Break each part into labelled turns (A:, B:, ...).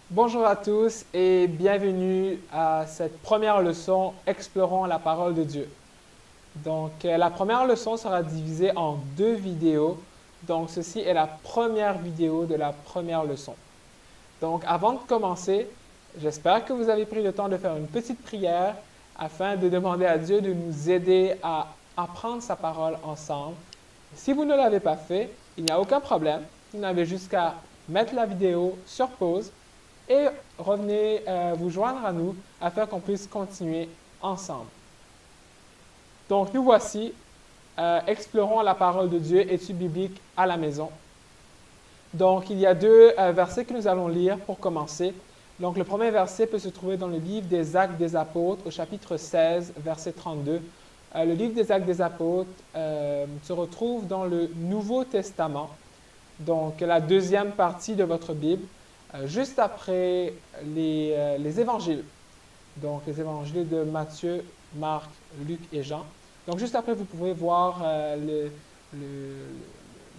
A: Bonjour à tous et bienvenue à cette première leçon Explorons la parole de Dieu. La première leçon sera divisée en deux vidéos. Donc, ceci est la première vidéo de la première leçon. Donc, avant de commencer, j'espère que vous avez pris le temps de faire une petite prière afin de demander à Dieu de nous aider à apprendre sa parole ensemble. Si vous ne l'avez pas fait, il n'y a aucun problème. Vous n'avez juste qu'à mettre la vidéo sur pause et revenez vous joindre à nous afin qu'on puisse continuer ensemble. Donc, nous voici, explorons la parole de Dieu, étude biblique à la maison. Donc, il y a deux versets que nous allons lire pour commencer. Donc, le premier verset peut se trouver dans le livre des Actes des Apôtres, au chapitre 16, verset 32. Le livre des Actes des Apôtres se retrouve dans le Nouveau Testament, donc la deuxième partie de votre Bible, juste après les évangiles. Donc, les évangiles de Matthieu, Marc, Luc et Jean. Donc, juste après, vous pouvez voir le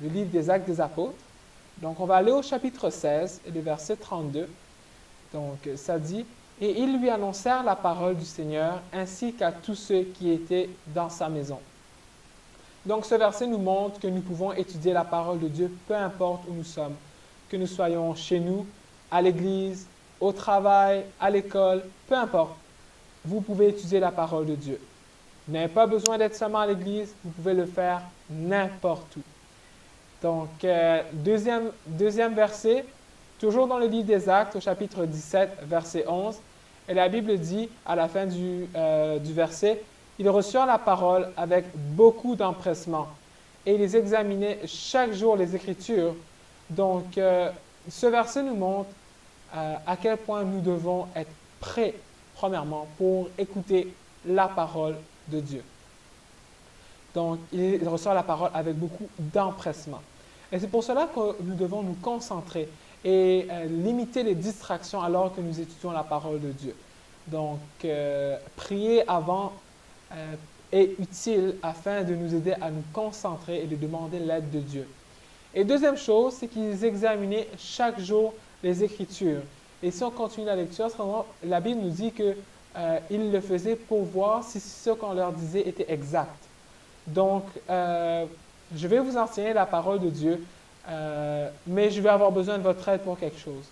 A: livre des Actes des Apôtres. Donc, on va aller au chapitre 16 et le verset 32. Donc, ça dit, « Et ils lui annoncèrent la parole du Seigneur, ainsi qu'à tous ceux qui étaient dans sa maison. » Donc, ce verset nous montre que nous pouvons étudier la parole de Dieu, peu importe où nous sommes. Que nous soyons chez nous, à l'église, au travail, à l'école, peu importe. Vous pouvez étudier la parole de Dieu. Vous n'avez pas besoin d'être seulement à l'église, vous pouvez le faire n'importe où. Donc, deuxième verset, toujours dans le livre des Actes, au chapitre 17, verset 11, et la Bible dit, à la fin du verset, « Ils reçurent la parole avec beaucoup d'empressement, et ils examinaient chaque jour les Écritures. » Donc, ce verset nous montre à quel point nous devons être prêts, premièrement, pour écouter la parole de Dieu. Donc, il reçoit la parole avec beaucoup d'empressement. Et c'est pour cela que nous devons nous concentrer et limiter les distractions alors que nous étudions la parole de Dieu. Donc, prier avant est utile afin de nous aider à nous concentrer et de demander l'aide de Dieu. Et deuxième chose, c'est qu'ils examinaient chaque jour les Écritures. Et si on continue la lecture, la Bible nous dit qu'ils le faisaient pour voir si ce qu'on leur disait était exact. Donc, je vais vous enseigner la parole de Dieu, mais je vais avoir besoin de votre aide pour quelque chose.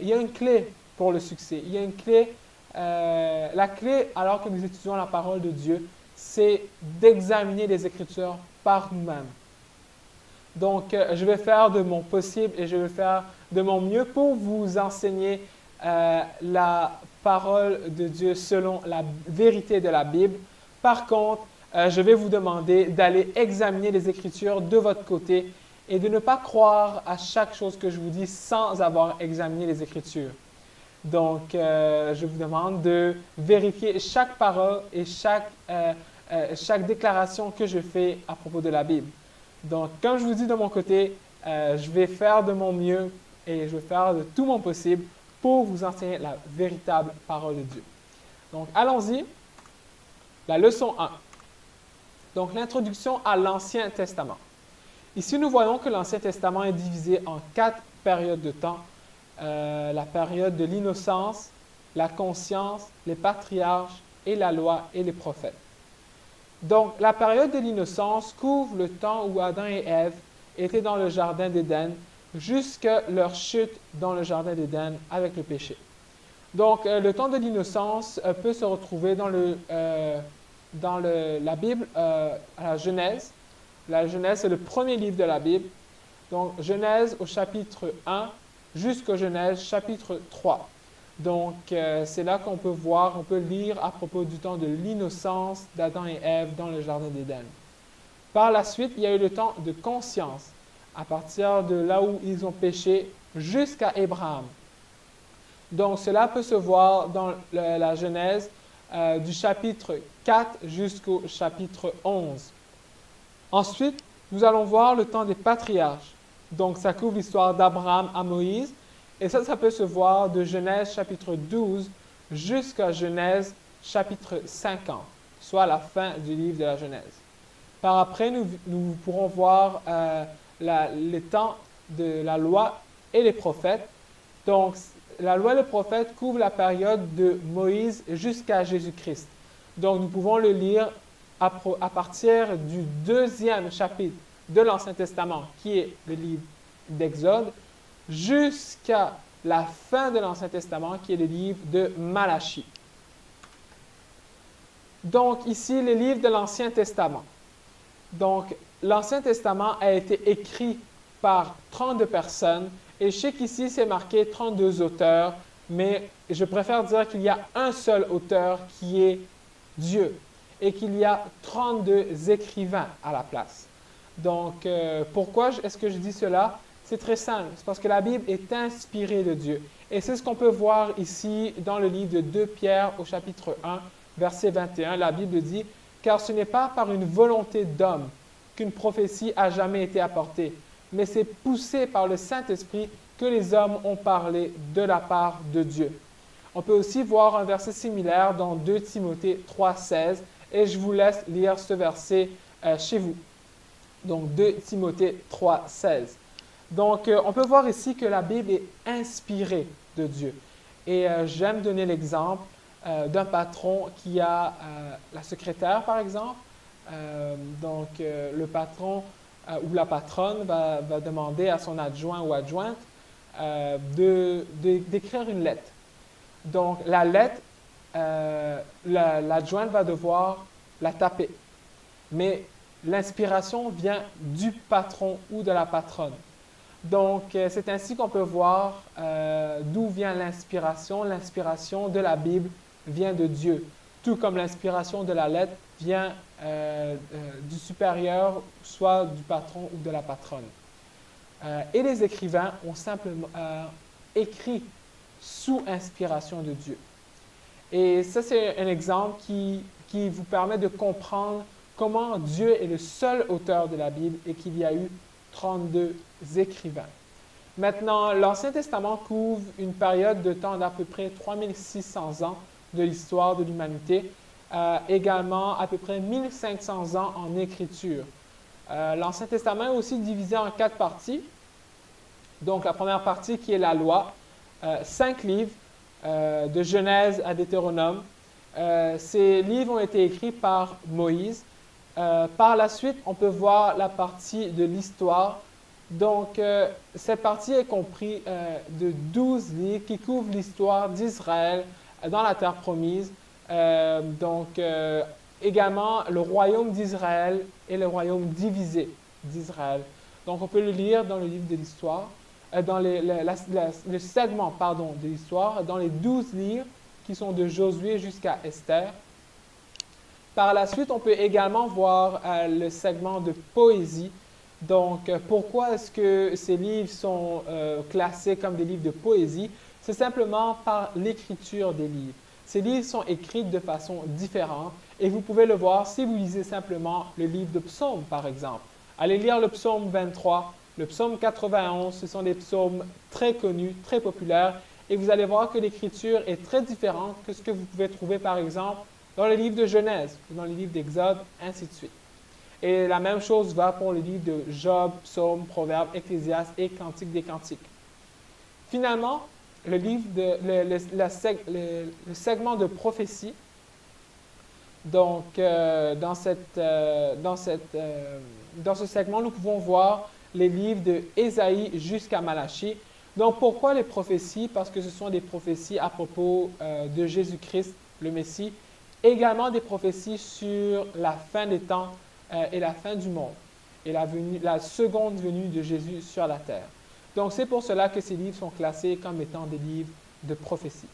A: Il y a une clé pour le succès. Il y a une clé. La clé, alors que nous étudions la parole de Dieu, c'est d'examiner les Écritures par nous-mêmes. Donc, je vais faire de mon possible et je vais faire de mon mieux pour vous enseigner la parole de Dieu selon la vérité de la Bible. Par contre, je vais vous demander d'aller examiner les Écritures de votre côté et de ne pas croire à chaque chose que je vous dis sans avoir examiné les Écritures. Donc, je vous demande de vérifier chaque parole et chaque déclaration que je fais à propos de la Bible. Donc, comme je vous dis de mon côté, je vais faire de mon mieux et je vais faire de tout mon possible pour vous enseigner la véritable parole de Dieu. Donc, allons-y. La leçon 1. Donc, l'introduction à l'Ancien Testament. Ici, nous voyons que l'Ancien Testament est divisé en 4 périodes de temps. La période de l'innocence, la conscience, les patriarches et la loi et les prophètes. Donc, la période de l'innocence couvre le temps où Adam et Ève étaient dans le jardin d'Éden jusqu'à leur chute dans le jardin d'Éden avec le péché. Donc, le temps de l'innocence peut se retrouver dans la Bible, à la Genèse. La Genèse, c'est le premier livre de la Bible. Donc, Genèse au chapitre 1 jusqu'au Genèse chapitre 3. Donc, c'est là qu'on peut voir, on peut lire à propos du temps de l'innocence d'Adam et Ève dans le jardin d'Éden. Par la suite, il y a eu le temps de conscience, à partir de là où ils ont péché jusqu'à Abraham. Donc, cela peut se voir dans la Genèse du chapitre 4 jusqu'au chapitre 11. Ensuite, nous allons voir le temps des patriarches. Donc, ça couvre l'histoire d'Abraham à Moïse. Et ça peut se voir de Genèse chapitre 12 jusqu'à Genèse chapitre 50, soit la fin du livre de la Genèse. Par après, nous pourrons voir les temps de la loi et les prophètes. Donc, la loi et le prophète couvrent la période de Moïse jusqu'à Jésus-Christ. Donc, nous pouvons le lire à partir du 2e chapitre de l'Ancien Testament, qui est le livre d'Exode, jusqu'à la fin de l'Ancien Testament, qui est le livre de Malachie. Donc, ici, le livre de l'Ancien Testament. Donc, l'Ancien Testament a été écrit par 32 personnes, et je sais qu'ici, c'est marqué 32 auteurs, mais je préfère dire qu'il y a un seul auteur qui est Dieu, et qu'il y a 32 écrivains à la place. Donc, pourquoi est-ce que je dis cela? C'est très simple, c'est parce que la Bible est inspirée de Dieu. Et c'est ce qu'on peut voir ici dans le livre de 2 Pierre au chapitre 1, verset 21. La Bible dit « Car ce n'est pas par une volonté d'homme qu'une prophétie a jamais été apportée, mais c'est poussé par le Saint-Esprit que les hommes ont parlé de la part de Dieu. » On peut aussi voir un verset similaire dans 2 Timothée 3,16, et je vous laisse lire ce verset chez vous. Donc 2 Timothée 3,16. Donc, on peut voir ici que la Bible est inspirée de Dieu. Et j'aime donner l'exemple d'un patron qui a la secrétaire, par exemple. Le patron ou la patronne va demander à son adjoint ou adjointe d'écrire une lettre. Donc, la lettre, l'adjointe va devoir la taper. Mais l'inspiration vient du patron ou de la patronne. Donc, c'est ainsi qu'on peut voir d'où vient l'inspiration. L'inspiration de la Bible vient de Dieu, tout comme l'inspiration de la lettre vient du supérieur, soit du patron ou de la patronne. Et les écrivains ont simplement écrit sous inspiration de Dieu. Et ça, c'est un exemple qui vous permet de comprendre comment Dieu est le seul auteur de la Bible et qu'il y a eu 32 écrivains. Maintenant, l'Ancien Testament couvre une période de temps d'à peu près 3600 ans de l'histoire de l'humanité, également à peu près 1500 ans en écriture. L'Ancien Testament est aussi divisé en 4 parties. Donc, la première partie qui est la loi, 5 livres, de Genèse à Deutéronome. Ces livres ont été écrits par Moïse. Par la suite, on peut voir la partie de l'histoire. Donc, cette partie est comprise de 12 livres qui couvrent l'histoire d'Israël dans la terre promise. Également, le royaume d'Israël et le royaume divisé d'Israël. Donc, on peut le lire dans le livre de l'histoire, dans le segment de l'histoire, dans les 12 livres qui sont de Josué jusqu'à Esther. Par la suite, on peut également voir le segment de poésie. Donc, pourquoi est-ce que ces livres sont classés comme des livres de poésie? C'est simplement par l'écriture des livres. Ces livres sont écrits de façon différente et vous pouvez le voir si vous lisez simplement le livre de Psaume, par exemple. Allez lire le Psaume 23, le Psaume 91, ce sont des psaumes très connus, très populaires et vous allez voir que l'écriture est très différente que ce que vous pouvez trouver, par exemple, dans le livre de Genèse, dans le livre d'Exode, ainsi de suite. Et la même chose va pour le livre de Job, Psaume, Proverbes, Ecclésiaste et Cantique des Cantiques. Finalement, le segment de prophétie, donc dans ce segment, nous pouvons voir les livres de Ésaïe jusqu'à Malachie. Donc, pourquoi les prophéties? Parce que ce sont des prophéties à propos de Jésus-Christ, le Messie, également des prophéties sur la fin des temps et la fin du monde, et la seconde venue de Jésus sur la terre. Donc, c'est pour cela que ces livres sont classés comme étant des livres de prophétie.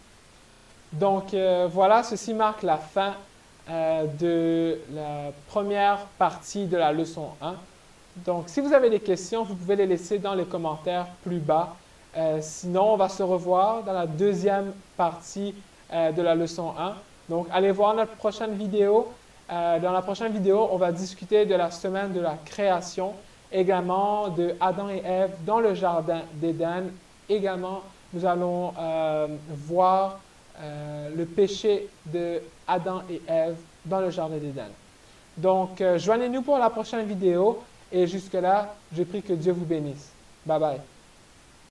A: Donc, voilà, ceci marque la fin de la première partie de la leçon 1. Donc, si vous avez des questions, vous pouvez les laisser dans les commentaires plus bas. Sinon, on va se revoir dans la deuxième partie de la leçon 1. Donc, allez voir notre prochaine vidéo. Dans la prochaine vidéo, on va discuter de la semaine de la création, également de Adam et Ève dans le jardin d'Éden. Également, nous allons voir le péché de Adam et Ève dans le jardin d'Éden. Donc, joignez-nous pour la prochaine vidéo et jusque-là, je prie que Dieu vous bénisse. Bye bye.